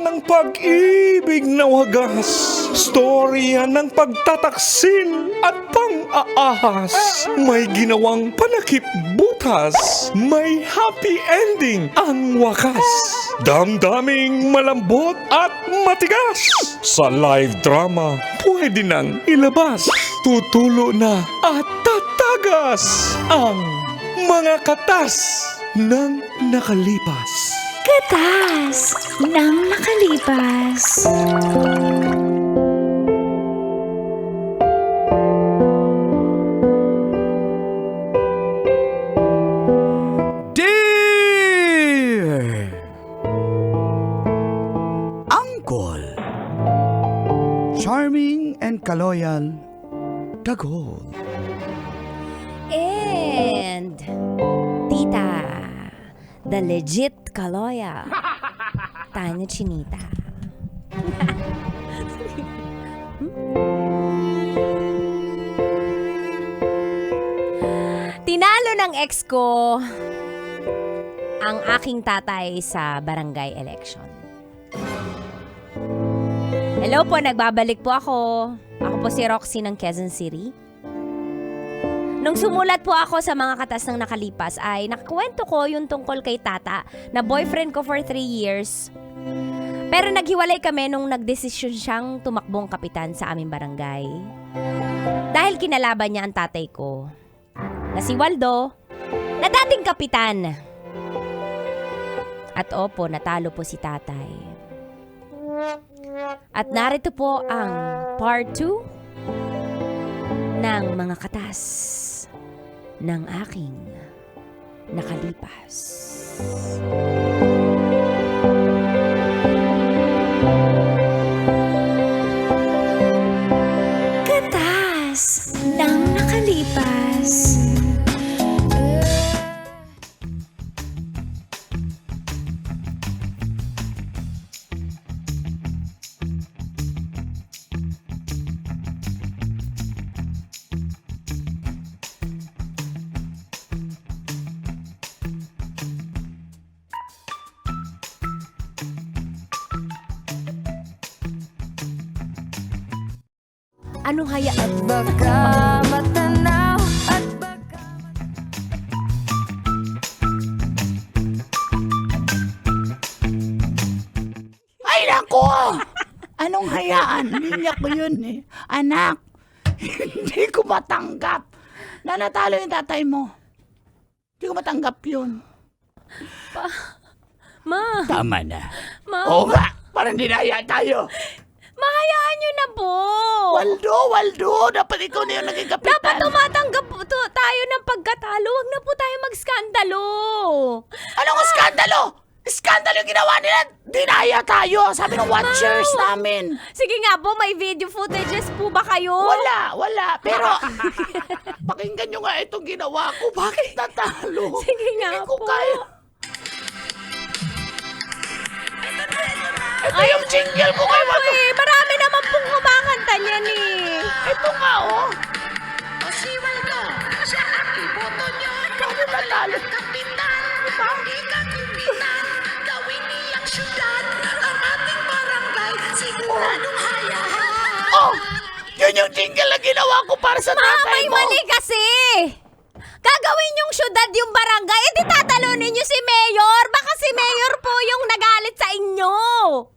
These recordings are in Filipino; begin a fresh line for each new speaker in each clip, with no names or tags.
ng pag-ibig na wagas. Storya ng pagtataksil at pang-aahas. May ginawang panakip butas. May happy ending ang wakas. Damdaming malambot at matigas. Sa live drama, pwede nang ilabas. Tutulo na at tatagas ang mga katas ng nakalipas.
Katas ng nakalipas.
Dear Uncle, charming and kaloyal, Dagol.
And Tita, the legit Kaloya, Tanya Chinita. Tinalo ng ex ko ang aking tatay sa barangay election. Hello po, nagbabalik po ako. Ako po si Roxy ng Quezon City. Nung sumulat po ako sa mga katas ng nakalipas ay nakakwento ko yung tungkol kay tata na boyfriend ko for 3 years. Pero naghiwalay kami nung nagdesisyon siyang tumakbong kapitan sa aming barangay. Dahil kinalaban niya ang tatay ko, na si Waldo, na dating kapitan. At opo, natalo po si tatay. At narito po ang part 2 ng mga katas ng aking nakalipas.
Katas ng nakalipas.
Anong hayaan?
Baka matanaw at baka...
Ay, nako! Anong hayaan? Linya ko yun eh. Anak, hindi ko matanggap na natalo yung tatay mo. Hindi ko matanggap yun.
Ma,
Tama na.
ma,
Oo nga, parang dinaya tayo.
mahayaan nyo na po.
Waldo, dapat ikaw na yung naging kapitan.
Dapat tumatanggap po tayo ng pagkatalo. Huwag na po tayo magskandalo.
Anong skandalo? Skandalo yung ginawa nila. Dinaya tayo, sabi ng watchers namin.
Sige nga po, may video footages po ba kayo?
Wala. Pero, pakinggan nyo nga itong ginawa ko. Bakit natalo?
Sige nga
Hindi ko
po.
kaya. Ito yung jingle ko kay Waldo.
Ay, marami naman pong kumakanta niyan eh.
Ito nga, oh.
O si Waldo, siya ang iboto nyo.
Bakit natalo?
Kapitan, hindi ka kapitan. Gawin niyang syudad ang ating barangay. Siguradong hayahan.
Oh, yun yung jingle na ginawa ko para sa tatay
May
mo.
mali kasi. Gagawin yung syudad yung barangay, edi tatalunin nyo si Mayor. Baka si Mayor po yung nagalit sa inyo.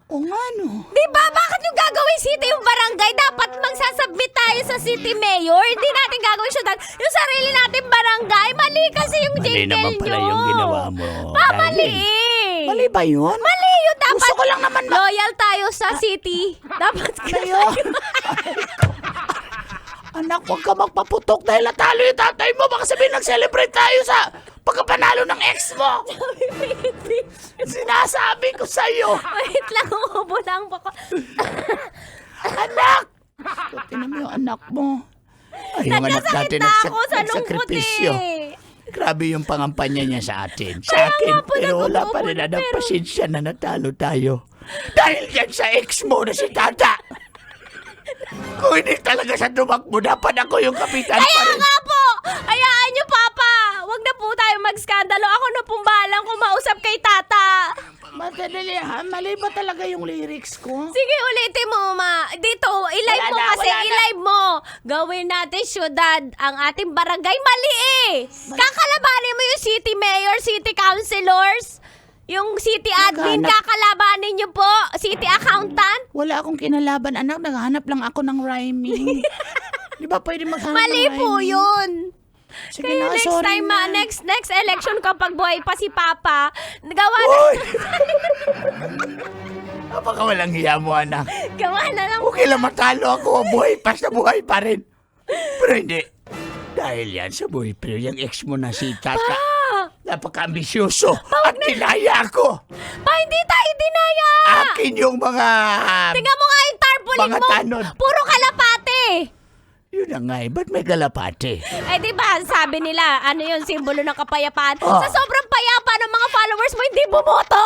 O nga, no.
Diba? Bakit yung gagawin city yung barangay? Dapat magsasubmit tayo sa city mayor. Hindi natin gagawin syudad. Yung sarili natin barangay. Mali kasi yung
Mali
jingle
naman pala
nyo.
yung ginawa mo.
Mali.
Mali ba yun?
Mali yun. Dapat
Gusto ko lang naman
loyal tayo sa city. Dapat
Ayo. Anak, huwag ka magpaputok dahil natalo yung tatay mo. Baka sabihin nag-celebrate tayo sa pagkapanalo ng ex mo. Sinasabi ko sa'yo.
Wait lang, umubo lang po ko.
Anak! Tinan mo yung anak mo. Ay, yung anak natin
Nagkasakit na ako sa lungkot
nagsakripisyo.
eh.
Grabe yung pangampanya niya sa atin. Sa
Kaya
akin,
nga po,
pero wala pa
nag-uubo
rin
na,
anak
pero-
pasensya na natalo tayo. Dahil yan sa ex mo na si Tata. Kung hindi talaga sa tumakbo, dapat ako yung kapitan pa
Kaya
rin.
nga po! Hayaan niyo, Papa! Huwag na po tayo magskandalo. Ako na pong bahalang kumausap kay Tata.
Madali ha? Mali ba talaga yung lyrics ko?
Sige, ulitin mo, ma. Dito, i-live
Wala
mo
na,
kasi,
wala na.
i-live mo. Gawin natin syudad ang ating barangay. Mali eh. Kakalabanin mo yung city mayor, city councilors, yung city admin,
Naghanap-
kakalabanin niyo po, city accountant.
Wala akong kinalaban, anak. Naghahanap lang ako ng rhyming. Di ba pwede maghanap
Mali
ng
po
rhyming?
yun.
Sige
Kaya
na,
next
sorry
time,
na.
next election kapag buhay pa si Papa, gawa na,
Uy! Napaka walang hiya mo, anak.
gawa na lang.
Okay lang matalo ako, buhay pa sa buhay pa rin. Pero hindi. Dahil yan sa buhay, pero yung ex mo na si Tata, napaka-ambisyoso at dinaya ako.
Pa, hindi tayo dinaya.
Akin yung mga...
Tingnan mo nga yung tarpaulin
Mga
mo.
tanod.
Puro kalapate.
Yun na nga eh, ba't may galapate?
Eh, di ba, sabi nila, ano yun, simbolo ng kapayapaan.
Oh.
Sa sobrang payapa ng mga followers mo, hindi bumoto.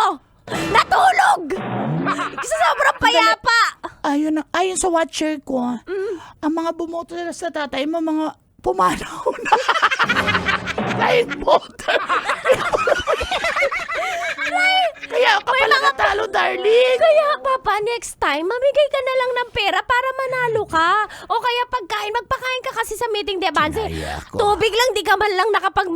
Natulog. Sa sobrang payapa.
Ayon sa watcher ko, ang mga bumoto sa tatay mo, mga pumanaw na. Kahit voter. Kaya ka pala natalo, darling.
Kaya, Papa, next time, mamigay ka na lang ng pera para manalo ka. O kaya pagkain, magpakain ka kasi sa meeting de Banse.
Tinaya ko.
Tubig lang, di ka man lang nakapag...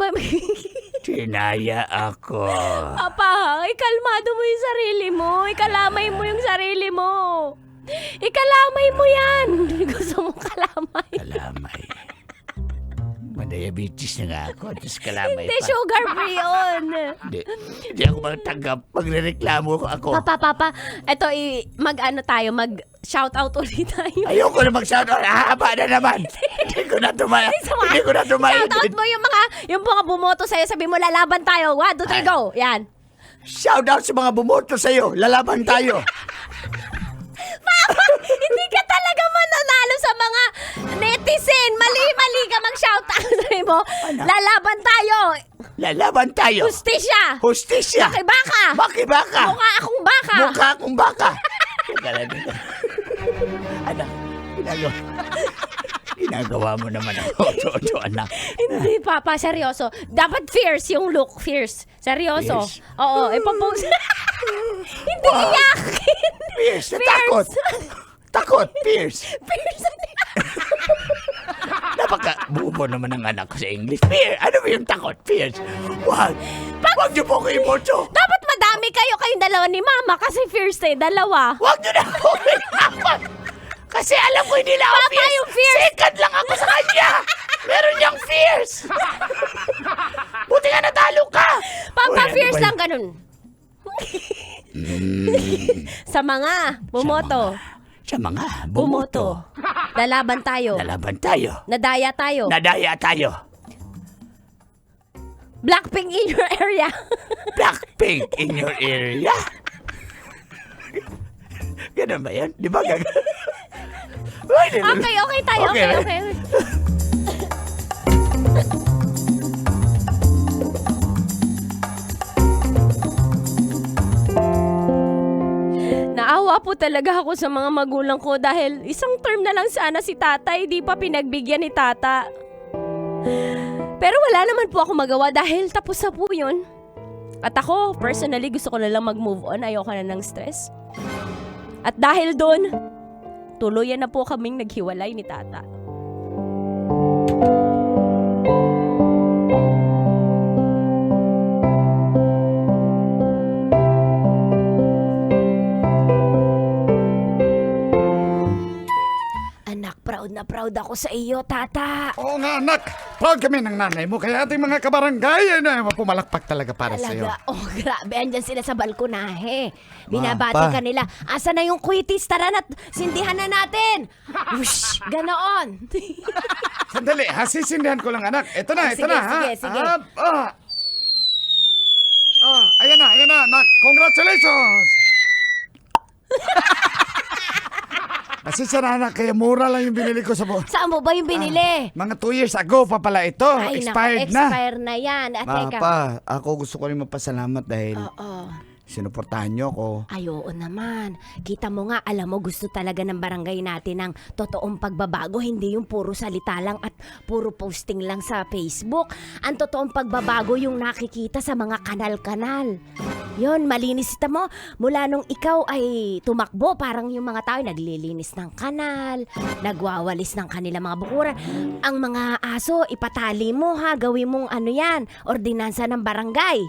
Tinaya ako.
Papa, ikalmado mo yung sarili mo. Ikalamay mo yung sarili mo. Ikalamay mo yan. Gusto mo kalamay.
Kalamay. Madiabetes na nga ako. Tapos kalamay
Hindi,
pa.
sugar free yun.
Hindi ako magtanggap. Magre-reklamo ako.
Papa, eto, mag-ano tayo, mag-shoutout ulit tayo.
Ayoko na mag-shoutout. Hahaba na naman. Hindi ko na tumayan. Hindi ko na tumayan.
Shoutout mo yung mga bumoto sa'yo, sabi mo, lalaban tayo. 1, 2, 3, go. Yan.
Shoutout sa mga bumoto sa'yo. Lalaban tayo.
Hindi ka talaga mananalo sa mga netizen. Mali ka mag-shoutout. Sabi mo, lalaban tayo.
Lalaban tayo.
Justisya.
Hustisya.
Baka.
Baki-baka.
Mukha akong baka.
Mukha akong baka. Anak, ginagawa mo naman ako. Toto, anak.
Hindi, Papa, seryoso. Dapat fierce yung look. Fierce. Seryoso.
Fierce?
Oo, ipopost. Hindi iyakin.
Fierce. Takot. Takot. Fierce.
Fierce.
Napaka-bubo naman ng anak ko sa English. Fear. Ano ba yung takot? Fierce. Wag. Wag niyo po ko iboto.
Dapat madami kayong dalawa ni Mama kasi fierce eh. Dalawa.
Wag niyo na ako pinapot. Kasi alam ko hindi lang ako
Papa, yung fierce.
Second lang ako sa kanya. Meron niyang fierce. Buti nga natalo ka.
Papa,
Uy, ano
fierce
ba
lang ganun. Sa mga bumoto.
Sa mga
Bumoto. Lalaban tayo.
Lalaban tayo.
Nadaya tayo.
Nadaya tayo.
Blackpink in your area.
Blackpink in your area. Ganun ba yan? Di ba gagawin?
Okay tayo. Okay. Naawa po talaga ako sa mga magulang ko dahil isang term na lang sana si tatay, di pa pinagbigyan ni tata. Pero wala naman po ako magawa dahil tapos na po yun. At ako, personally, gusto ko na lang mag-move on. Ayoko na ng stress. At dahil doon, tuluyan na po kaming naghiwalay ni tata. Anak, proud na proud ako sa iyo, tata.
Oo nga anak, proud kami ng nanay mo kaya ating mga kabarangay na pumalakpak talaga para sa iyo.
Talaga, oh grabe, andyan sila sa balkonahe. Binabati
Pa.
ka nila. Asa na yung quitis? Tara na, sindihan na natin. Whoosh, ganoon.
Sandali, sisindihan ko lang anak. Ito na,
Oh,
ito
sige,
na ha.
sige.
Ayan na, anak. Congratulations! Pasensya na anak, kaya mura lang yung binili ko sa
Saan mo ba yung binili?
mga 2 years ago pa pala ito.
Ay, naku,
Expired na.
expire na yan. At teka.
Pa, ako gusto ko rin magpasalamat dahil
Oo.
sinuportahan nyo ko.
Ay, oo naman. Kita mo nga, alam mo, gusto talaga ng barangay natin ng totoong pagbabago. Hindi yung puro salita lang at puro posting lang sa Facebook. Ang totoong pagbabago yung nakikita sa mga kanal-kanal. Yun, malinis ito mo. Mula nung ikaw ay tumakbo, parang yung mga tao naglilinis ng kanal, nagwawalis ng kanilang mga bukuran. Ang mga aso, ipatali mo ha, gawin mong ano yan, ordinansa ng barangay.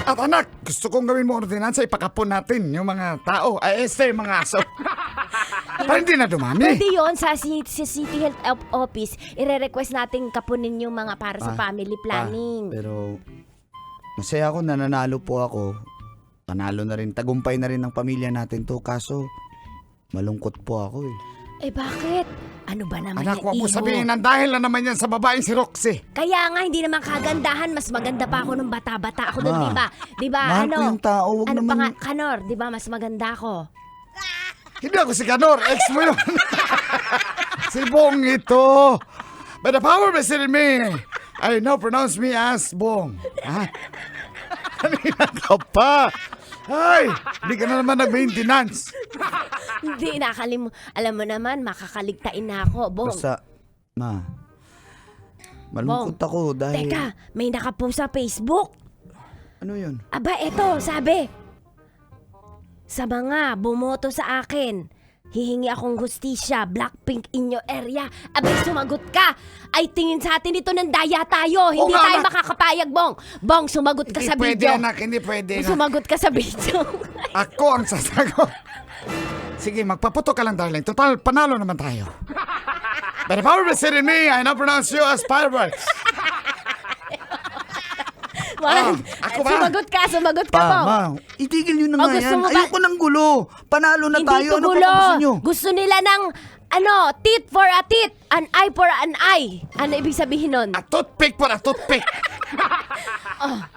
At anak, gusto kong gawin mo ordinansa, ipakapon natin yung mga tao. Ay, yung mga aso. Para hindi na dumami.
Pwede yun sa City Health Office, ire-request natin kapunin yung mga para sa family planning.
Pero masaya ako, nananalo po ako. Panalo na rin, tagumpay na rin ng pamilya natin to. Kaso malungkot po ako eh.
Eh bakit? Ano ba naman
Anak,
yan,
huwag mo
Iho?
sabihin na dahil na naman yan sa babaeng si Roxy.
Kaya nga, hindi naman kagandahan. Mas maganda pa ako nung bata-bata ako doon,
Ma,
di ba? Di ba,
mahal
ano?
ko yung tao, wag
ano
naman
pa nga,
yung-
Kanor, di ba, mas maganda ako.
Hindi ako si Kanor, ex mo yun. Si Bong ito. By the power vested in me, I now pronounce me as Bong. Ha? Kanina ka pa. Ay, hindi ka na naman nag-maintenance.
Hindi, alam mo naman, makakaligtain na ako, Bong.
Basta, ma, malungkot ako dahil...
Teka, may nakapost sa Facebook.
Ano yun?
Aba, eto, sabi. Sa mga bumoto sa akin, hihingi akong hustisya, Blackpink in your area. Abay, sumagot ka. Ay, tingin sa atin ito ng daya tayo. Hindi
nga,
tayo
anak.
makakapayag, Bong. Bong, sumagot ka
Hindi
sa
pwede,
video.
anak, hindi pwede.
Sumagot ka sa video.
Ako ang sasagot. Sige, magpaputo ka lang, darling. Total, panalo naman tayo. By the power vested in me, I now pronounce you as fireworks. ako ba?
Sumagot ka,
Pa,
Bong.
ma, itigil nyo na
Oh,
nga
gusto
yan.
mo ba-
Ayoko ng gulo. Panalo na
Hindi
tayo.
to
Ano pa
gulo.
ba gusto nyo?
Gusto nila ng, tit for a tit, an eye for an eye. Ano ibig sabihin nun?
A toothpick for a toothpick.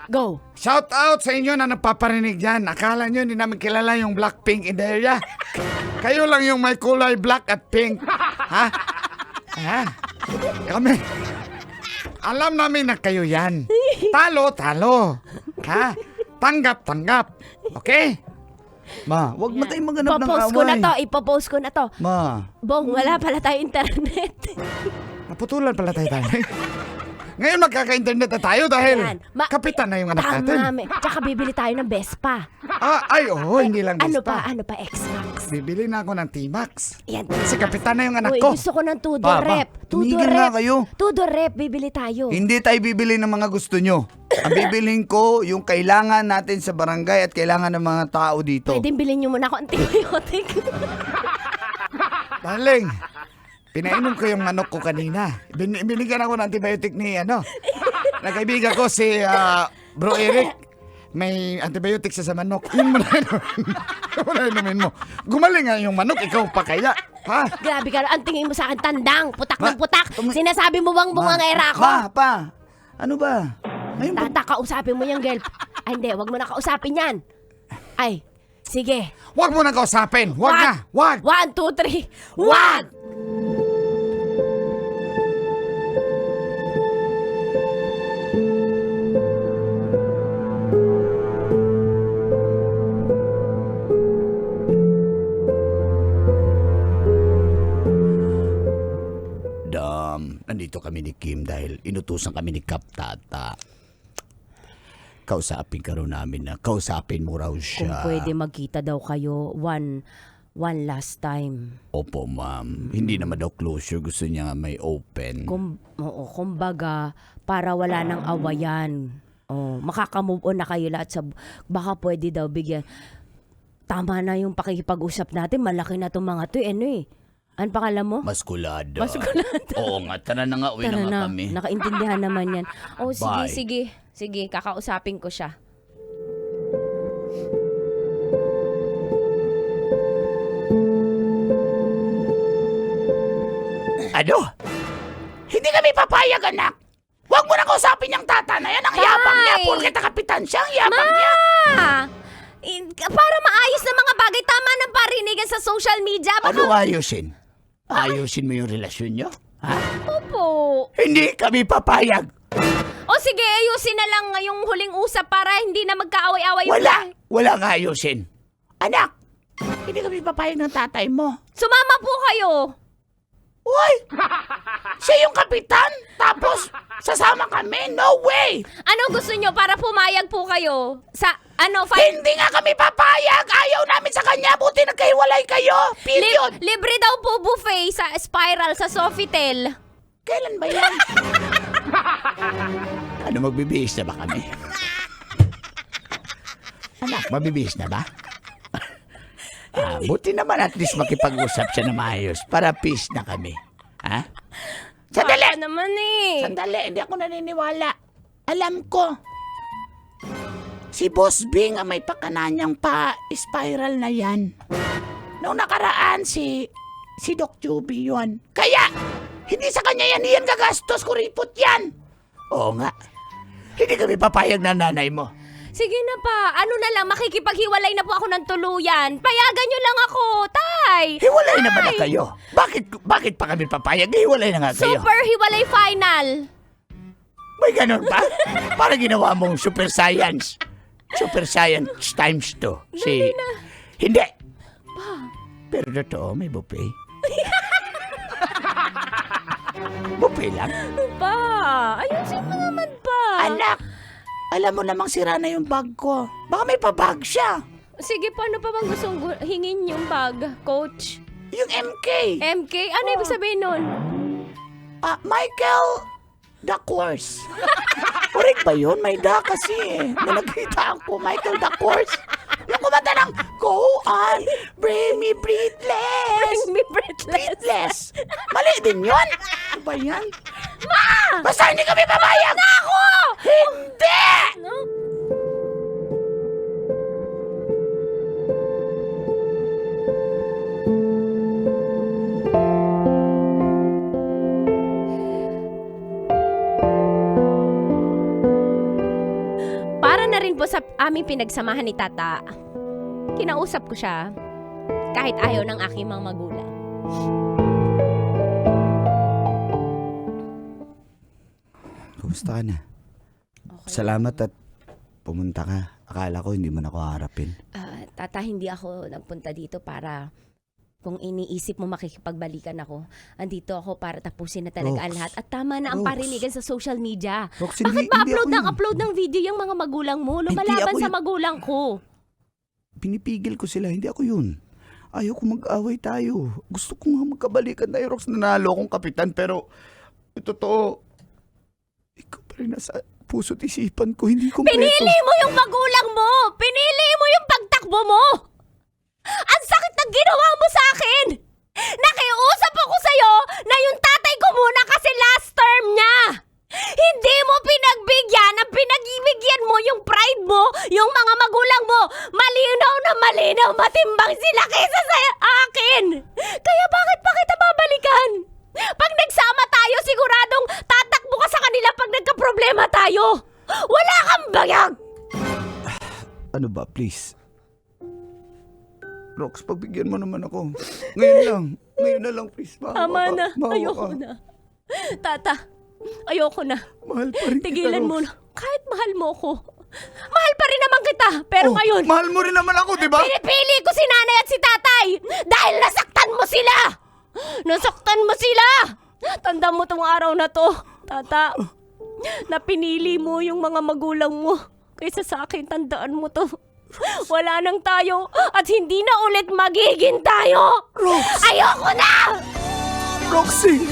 Go.
Shout out sa inyo na nagpaparinig dyan. Akala nyo hindi namin kilala yung Blackpink in the area. Kayo lang yung may kulay black at pink. Ha? Ha? Kami. Alam namin na kayo yan. Talo, talo. Ha? Tanggap, tanggap. Okay?
Ma, wag na tayong maganap ng
Ipopost
away.
ko na to, ipopost ko na to.
Ma,
Bong, wala pala tayo internet.
Naputulan pala tayo. Ngayon magkaka-internet na tayo dahil
Yan.
kapitan na yung anak natin.
Tama, tsaka bibili tayo ng Vespa.
Hindi lang
Ano
Vespa.
pa, X-Max.
Bibili na ako ng T-Max.
Yan.
Si kapitan na yung anak
Uy,
ko.
gusto ko ng Tudor
Pa,
Rep.
tumigil na kayo.
Tudor Rep, bibili tayo.
hindi tayo bibili ng mga gusto nyo. Ang bibilhin ko, yung kailangan natin sa barangay at kailangan ng mga tao dito.
Pwede bilhin nyo muna ako antibiotic.
Darling, pinainom ko yung manok ko kanina. Binigyan ako ng antibiotic ni nagkaibigan ko si Bro Eric. May antibiotic siya sa manok. Yun mo na inumin mo. Gumaling nga yung manok, ikaw pa kaya. Ha?
Grabe ka, ang tingin mo sa akin, tandang, putak
Ma,
ng putak. Sinasabi mo bang bungangera ko?
Pa, ano ba? Ngayon ba?
Kausapin mo yung girl. Ay, hindi, wag mo na kausapin yan. Ay, sige.
Huwag mo na kausapin. Huwag na. Huwag.
1, 2, 3. Wag!
Nandito kami ni Kim dahil inutusan kami ni Kap Tata. Kausapin ka raw namin na kausapin mo raw
Kung
siya.
pwede magkita daw kayo, one last time.
Opo, ma'am. Hindi naman daw closure. Gusto niya nga may open.
Kumbaga, para wala nang awayan. Oh, makaka-move on na kayo lahat sa... Baka pwede daw bigyan. Tama na yung pakikipag-usap natin. Malaki na itong mga to. Ano pangalan mo?
Maskulada.
Maskulada.
Oo nga, tara na nga. Uwi
Tara
na nga
na,
kami.
nakaintindihan naman yan. Oh, sige,
Bye.
sige. Sige, kakausapin ko siya.
Ano? Hindi kami papayag, anak. Huwag mo na kausapin yung tata na yan. Ang yabang niya.
Tay!
Porket kapitan siya, ang yabang niya.
Para maayos na mga bagay, tama ng parinigan sa social media. Baka...
Ano ayusin? Ayusin mo yung relasyon nyo? Ha?
Opo.
Hindi kami papayag.
O sige, ayusin na lang yung huling usap para hindi na magkaaway-away yung
Wala nga ayusin. Anak, hindi kami papayag ng tatay mo.
Sumama po kayo.
Uy! Siya yung kapitan? Tapos, sasama kami? No way!
Ano gusto nyo para pumayag po kayo? Sa,
Hindi nga kami papayag! Ayaw namin sa kanya! Buti nagkahiwalay kayo! Period!
libre daw po buffet sa Spiral sa Sofitel.
Kailan ba yan? Ano, magbibihis na ba kami? Anak, magbibihis na ba? Buti naman at least makipag-usap siya na maayos para peace na kami. Ha? Sandali!
Baka naman eh.
Sandali, hindi ako naniniwala. Alam ko. Si Boss Bing ang may pakananyang pa-spiral na yan. Noong nakaraan, si Doc Juby yun. Kaya, hindi sa kanya yan gagastos, kuripot yan. Oo nga. Hindi kami papayag na nanay mo.
Sige na pa, ano na lang, makikipaghiwalay na po ako ng tuluyan. Payagan nyo lang ako, tay!
Hiwalay na ba na kayo? Bakit pa kami papayag? Hiwalay na nga kayo.
Super hiwalay final!
May ganun pa? Para ginawa mong super science. Super science times 2. Hindi. Pero totoo, may buffet. Buffet lang.
Pa, ayusin mo naman pa.
Anak, alam mo namang sira na yung bag ko. Baka may pabag siya.
Sige, paano pa bang gustong hingin yung bag, coach?
Yung MK.
MK? Ano ibig sabihin nun?
Michael Duckworth. Correct ba yun? May da kasi eh. May nakita ako, Michael Duckworth. Yung kumanta ng Go on, bring me breathless.
Bring me breathless.
Breathless. Mali din yun. Ano ba yan? Ma! Basta hindi kami papayag!
Ako!
Hindi!
No? Para na rin po sa aming pinagsamahan ni Tata, kinausap ko siya kahit ayaw ng aking mga magulang.
Kumusta ka na? Salamat at pumunta ka. Akala ko hindi mo na ako harapin.
Tata, hindi ako nagpunta dito para kung iniisip mo makikipagbalikan ako. Andito ako para tapusin na talaga
Rox,
ang lahat. At tama na ang
Rox.
parinigan sa social media.
Rox,
Bakit
hindi
ba upload
ako
ng
yun.
upload ng video yung mga magulang mo? Lumalaban
ako
sa
yun.
magulang ko.
Pinipigil ko sila, hindi ako yun. Ayaw ko mag-away tayo. Gusto ko nga magkabalikan tayo, Rox. Nanalo akong kapitan, pero totoo, ikaw pa rin nasa puso't isipan ko. Hindi ko
Pinili mo yung magulang mo! Pinili mo yung pagtakbo mo! Ang sakit ng ginawa mo sa akin! Nakiusap ako sa'yo na yung tatay ko muna kasi last term niya! Hindi mo pinagbigyan, ang pinag-ibigyan mo yung pride mo, yung mga magulang mo. Malinaw na malinaw, matimbang sila kaysa sa akin. Kaya bakit pa kita babalikan? Pag nagsama tayo, siguradong tatakbo ka sa kanila pag nagka-problema tayo. Wala kang bayag!
Ano ba, please? Rox, pagbigyan mo naman ako. Ngayon lang. Ngayon na lang, please.
Tama na,
Maawa
ayoko
ka.
na. Tata, ayoko na.
Mahal pa rin
Tigilan
kita,
mo
Rox.
na. Kahit mahal mo ko. Mahal pa rin naman kita. Pero ngayon,
Mahal mo rin naman ako, di ba?
pinipili ko si nanay at si tatay dahil nasaktan mo sila. Nasaktan mo sila. Tanda mo tong araw na to, Tata. Na pinili mo yung mga magulang mo. Kaysa sa akin, tandaan mo to. Wala nang tayo at hindi na ulit magiging tayo.
Rox!
Ayoko na!
Roxy!